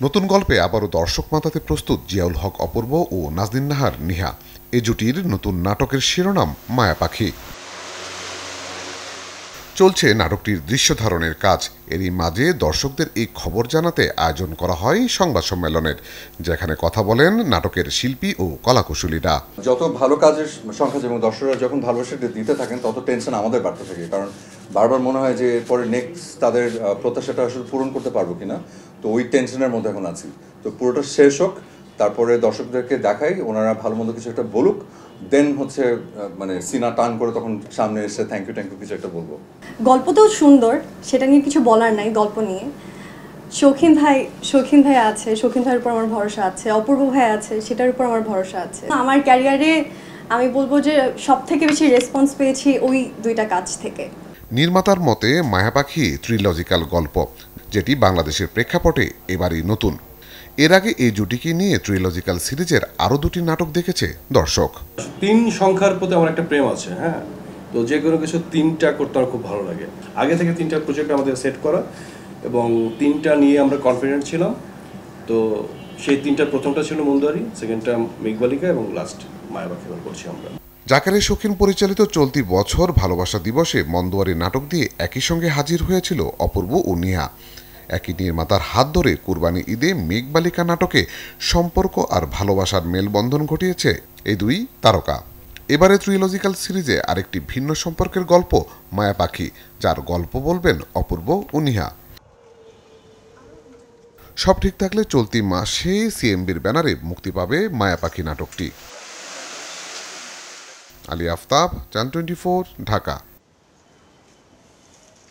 নতুন গল্পে আবারও দর্শক মাতাতে প্রস্তুত জিয়াউল হক অপূর্ব ও নাজনীন নাহার নিহা। এ জুটির নতুন নাটকের শিরোনাম মায়া পাখি। চলছে নাটকটির দৃশ্য ধারণের কাজ। এরই মাঝে দর্শকদের এই খবর জানাতে আয়োজন করা হয় সংবাদ সম্মেলনের, যেখানে কথা বলেন নাটকের শিল্পী ও কলাকুশলীরা। যত ভালো কাজের সংখ্যা এবং দর্শকরা যখন ভালোবাসা দিতে থাকেন তত টেনশন আমাদের বাড়তে থাকে, কারণ বারবার মনে হয় যে এরপরে নেক্সট তাদের প্রত্যাশাটা আসলে পূরণ করতে পারবো কিনা। তো ওই টেনশনের মধ্যে এখন আছি। তো পুরোটা শেষ হোক, তারপরে দর্শকদেরকে দেখাই, ওনারা ভালো মন্দ কিছু একটা বলুক, দেন হচ্ছে মানে সিনা টান করে তখন সামনে এসে থ্যাংক ইউ কিছু একটা বলবো। গল্পটাও সুন্দর, সেটা নিয়ে কিছু বলার নাই। গল্প নিয়ে শৌখিন ভাই আছে, শৌখিন ভাইয়ের উপর আমার ভরসা আছে। অপূর্ব ভাই আছে, সেটার উপর আমার ভরসা আছে। আমার ক্যারিয়ারে আমি বলবো যে সব থেকে বেশি রেসপন্স পেয়েছি ওই দুইটা কাজ থেকে। নির্মাতার মতে মায়া পাখি ট্রিলজিক্যাল গল্প, যেটি বাংলাদেশের প্রেক্ষাপটে এবারই নতুন। এর আগে এই জুটিকে নিয়ে ট্রিলজিক্যাল সিরিজের আরও দুটি নাটক দেখেছে দর্শক। 3 সংখ্যার প্রতি আমার একটা প্রেম আছে। হ্যাঁ, তো যে কোনো কিছু 3টা করতে আমার খুব ভালো লাগে। আগে থেকে 3টা প্রজেক্ট আমাদের সেট করা এবং 3টা নিয়ে আমরা কনফিডেন্ট ছিলাম। তো সেই 3টার প্রথমটা ছিল মুন্দারি, সেকেন্ডটা মেঘবালিকা এবং লাস্ট মায়া পাখি করছি আমরা। জাকারিয়া শৌখিন পরিচালিত চলতি বছর ভালোবাসা দিবসে মন্দোয়ারি নাটক দিয়ে একই সঙ্গে হাজির হয়েছিল অপূর্ব ও নিহা। একই নির্মাতার হাত ধরে কুরবানি ঈদে মেঘবালিকা নাটকে সম্পর্ক আর ভালোবাসার মেলবন্ধন ঘটিয়েছে এই দুই তারকা। এবারে ট্রিলজিক্যাল সিরিজে আরেকটি ভিন্ন সম্পর্কের গল্প মায়া পাখি, যার গল্প বলবেন অপূর্ব ও নিহা। সব ঠিক থাকলে চলতি মাসে সিএমবির ব্যানারে মুক্তি পাবে মায়া পাখি নাটকটি। আলী আফতাব, চ্যানেল 24, ঢাকা।